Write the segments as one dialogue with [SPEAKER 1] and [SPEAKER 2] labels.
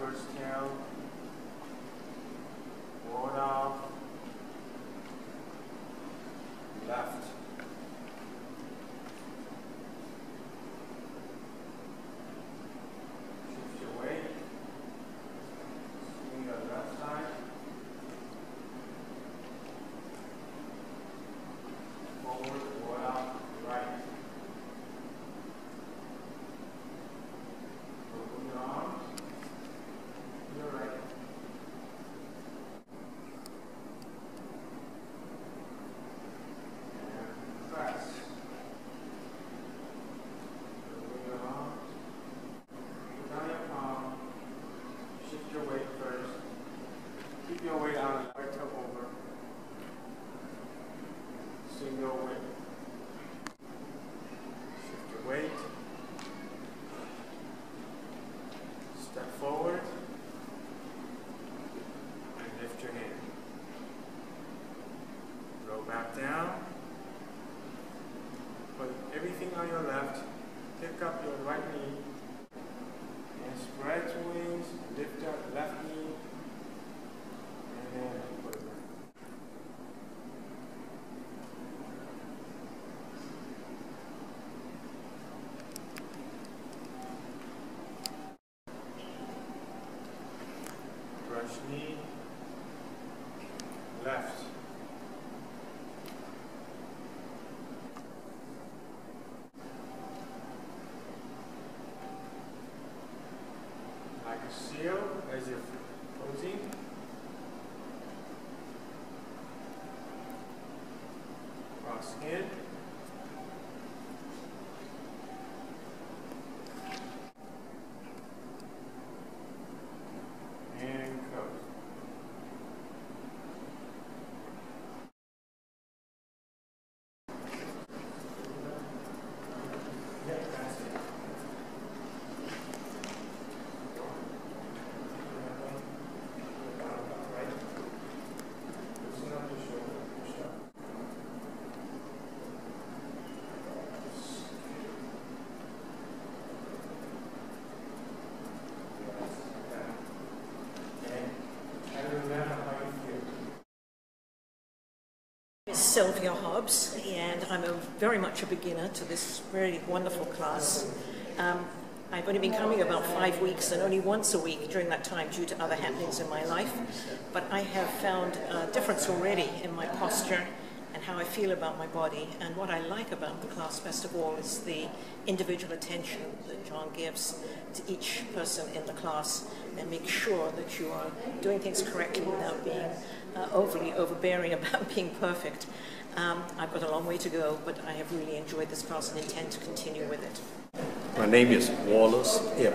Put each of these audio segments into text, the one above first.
[SPEAKER 1] first tail, forward off, left. Shift your weight, swing your left side, forward, forward off, right. Open your arms, your right. Press. Open your arms. Put down your palm. Shift your weight first. Keep your weight on the right toe over. Swing your weight. Shift your weight. Step forward. And lift your hand. Roll back down. Put everything on your left, pick up your right knee, and spread your wings, lift up left knee, and then put it back. Brush knee, left. Like a seal as you're posing. Cross in. And close. Yeah, that's it.
[SPEAKER 2] Sylvia Hobbs, and I'm very much a beginner to this very wonderful class. I've only been coming about 5 weeks and only once a week during that time due to other happenings in my life, but I have found a difference already in my posture and how I feel about my body. And what I like about the class best of all is the individual attention that John gives to each person in the class and make sure that you are doing things correctly without being overly overbearing about being perfect. I've got a long way to go, but I have really enjoyed this class and intend to continue with it.
[SPEAKER 3] My name is Wallace Ip.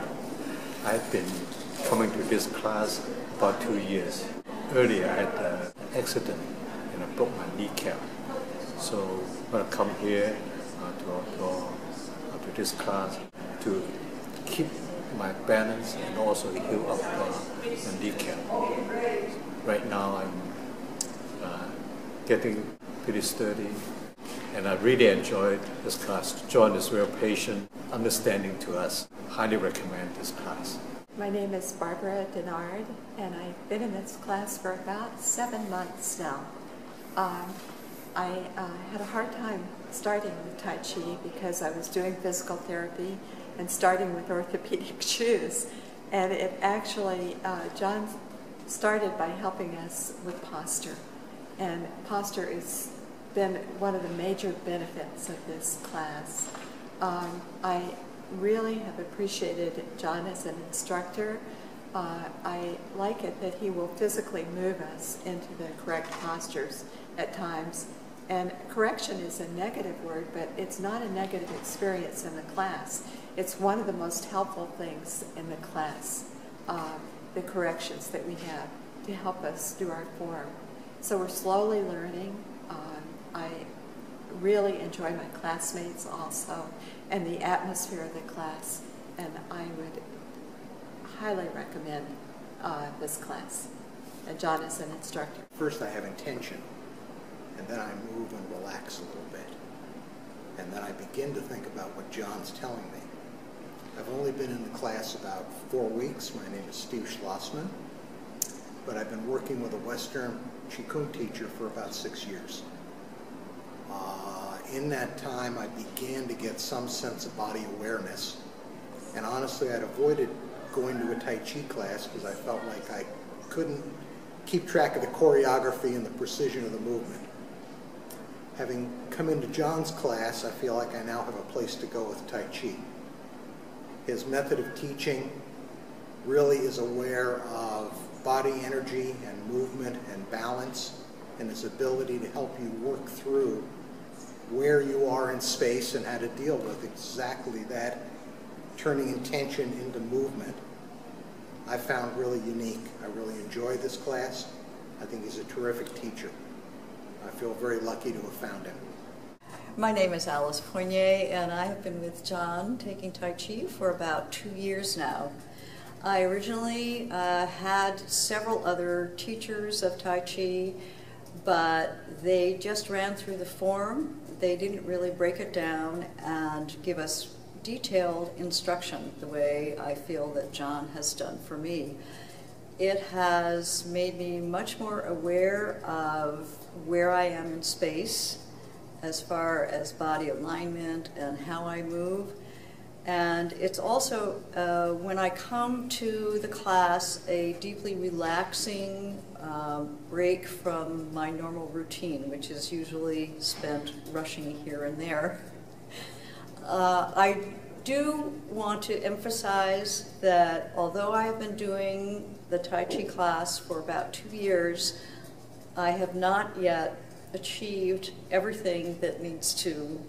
[SPEAKER 3] I've been coming to this class about 2 years. Earlier I had an accident and I broke my kneecap. So I'm going to come here to this class to keep my balance and also heal up my kneecap. Right now I'm getting pretty sturdy, and I really enjoyed this class. John is real patient, understanding to us. Highly recommend this class.
[SPEAKER 4] My name is Barbara Denard, and I've been in this class for about 7 months now. I had a hard time starting with Tai Chi because I was doing physical therapy and starting with orthopedic shoes. And it actually, John started by helping us with posture. And posture has been one of the major benefits of this class. I really have appreciated John as an instructor. I like it that he will physically move us into the correct postures at times. And correction is a negative word, but it's not a negative experience in the class. It's one of the most helpful things in the class, the corrections that we have to help us do our form. So we're slowly learning. I really enjoy my classmates also and the atmosphere of the class, and I would highly recommend this class. And John is an instructor.
[SPEAKER 5] First I have intention, and then I move and relax a little bit. And then I begin to think about what John's telling me. I've only been in the class about 4 weeks. My name is Steve Schlossman, but I've been working with a Western Qigong teacher for about 6 years. In that time, I began to get some sense of body awareness, and honestly, I'd avoided going to a Tai Chi class because I felt like I couldn't keep track of the choreography and the precision of the movement. Having come into John's class, I feel like I now have a place to go with Tai Chi. His method of teaching really is aware of body energy and movement and balance, and his ability to help you work through where you are in space and how to deal with exactly that, turning intention into movement. I found really unique. I really enjoy this class. I think he's a terrific teacher. I feel very lucky to have found him.
[SPEAKER 6] My name is Alice Poignet, and I have been with John taking Tai Chi for about 2 years now. I originally had several other teachers of Tai Chi, but they just ran through the form. They didn't really break it down and give us detailed instruction the way I feel that John has done for me. It has made me much more aware of where I am in space as far as body alignment and how I move. And it's also, when I come to the class, a deeply relaxing break from my normal routine, which is usually spent rushing here and there. I do want to emphasize that although I have been doing the Tai Chi class for about 2 years, I have not yet achieved everything that needs to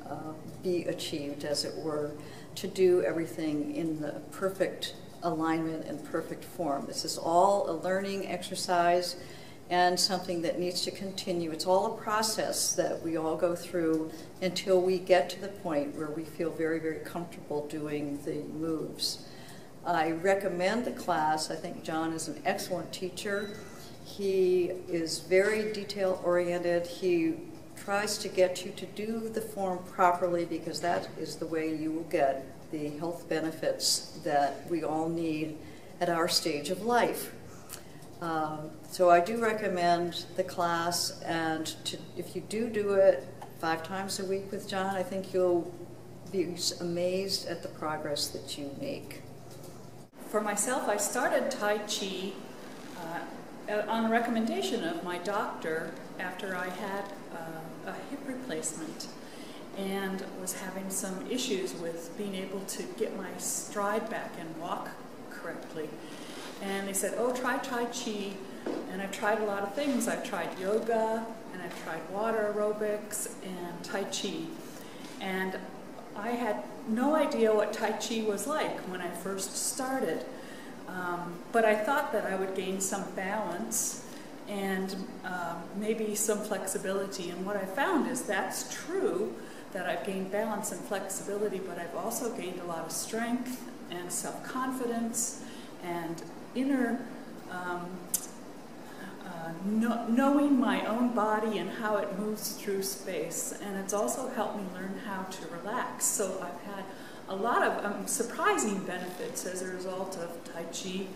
[SPEAKER 6] be achieved, as it were, to do everything in the perfect alignment and perfect form. This is all a learning exercise and something that needs to continue. It's all a process that we all go through until we get to the point where we feel very, very comfortable doing the moves. I recommend the class. I think John is an excellent teacher. He is very detail-oriented. He tries to get you to do the form properly, because that is the way you will get the health benefits that we all need at our stage of life. So I do recommend the class, and if you do it 5 times a week with John, I think you'll be amazed at the progress that you make.
[SPEAKER 7] For myself, I started Tai Chi on a recommendation of my doctor after I had a hip replacement and was having some issues with being able to get my stride back and walk correctly. And they said, oh, try Tai Chi. And I've tried a lot of things. I've tried yoga, and I've tried water aerobics and Tai Chi. And I had no idea what Tai Chi was like when I first started. But I thought that I would gain some balance and maybe some flexibility. And what I found is that's true, that I've gained balance and flexibility, but I've also gained a lot of strength and self-confidence and inner knowing my own body and how it moves through space. And it's also helped me learn how to relax. So I've had a lot of surprising benefits as a result of Tai Chi.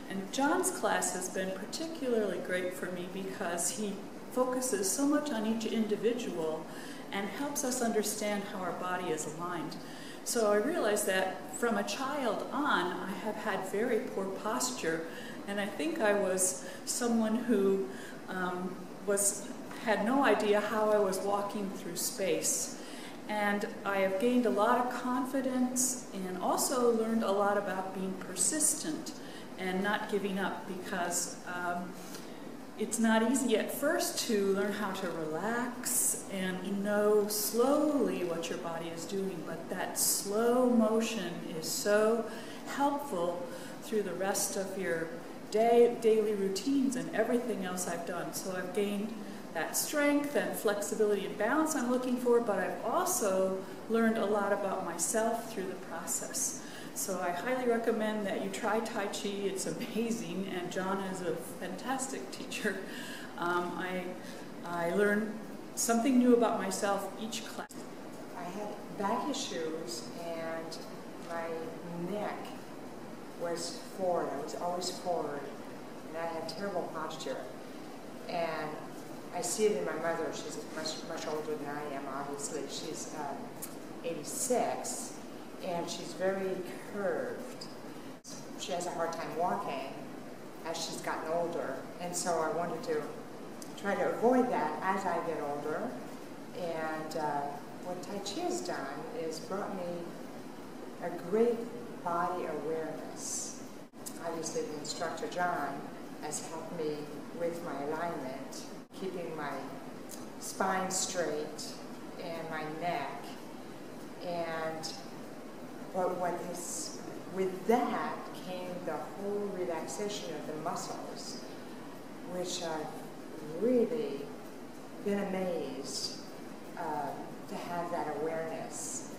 [SPEAKER 7] And John's class has been particularly great for me because he focuses so much on each individual and helps us understand how our body is aligned. So I realized that from a child on, I have had very poor posture, and I think I was someone who had no idea how I was walking through space. And I have gained a lot of confidence and also learned a lot about being persistent and not giving up, because it's not easy at first to learn how to relax and know slowly what your body is doing, but that slow motion is so helpful through the rest of your daily routines and everything else I've done. So I've gained that strength and flexibility and balance I'm looking for, but I've also learned a lot about myself through the process. So I highly recommend that you try Tai Chi. It's amazing, and John is a fantastic teacher. I learn something new about myself each class.
[SPEAKER 8] I had back issues, and my neck was forward. I was always forward, and I had terrible posture. And I see it in my mother. She's much older than I am, obviously. She's 86, and she's very curved. She has a hard time walking as she's gotten older, and so I wanted to try to avoid that as I get older. And what Tai Chi has done is brought me a great body awareness. Obviously, the instructor, John, has helped me with my alignment, keeping my spine straight and my neck. But with that came the whole relaxation of the muscles, which I've really been amazed to have that awareness.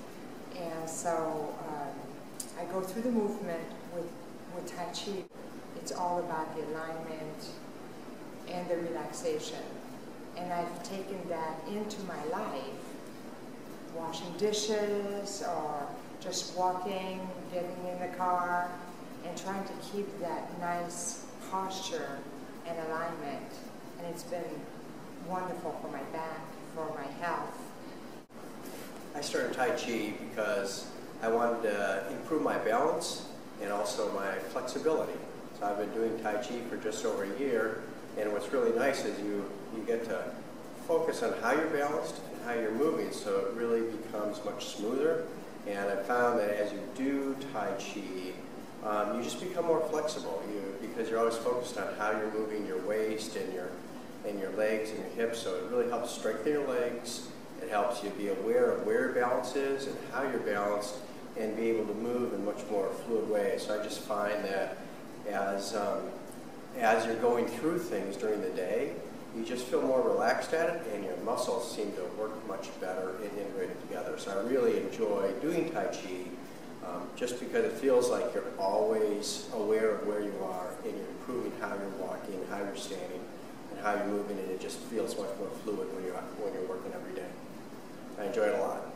[SPEAKER 8] And so I go through the movement with Tai Chi. It's all about the alignment and the relaxation. And I've taken that into my life, washing dishes or just walking, getting in the car, and trying to keep that nice posture and alignment. And it's been wonderful for my back, for my health.
[SPEAKER 9] I started Tai Chi because I wanted to improve my balance and also my flexibility. So I've been doing Tai Chi for just over a year, and what's really nice is you get to focus on how you're balanced and how you're moving, so it really becomes much smoother. And I found that as you do Tai Chi, you just become more flexible because you're always focused on how you're moving your waist and your legs and your hips, so it really helps strengthen your legs. It helps you be aware of where your balance is and how you're balanced and be able to move in much more fluid ways. So I just find that as you're going through things during the day, you just feel more relaxed at it and your muscles seem to work much better and integrated together. So I really enjoy doing Tai Chi just because it feels like you're always aware of where you are and you're improving how you're walking, how you're standing, and how you're moving, and it just feels much more fluid when you're working every day. I enjoy it a lot.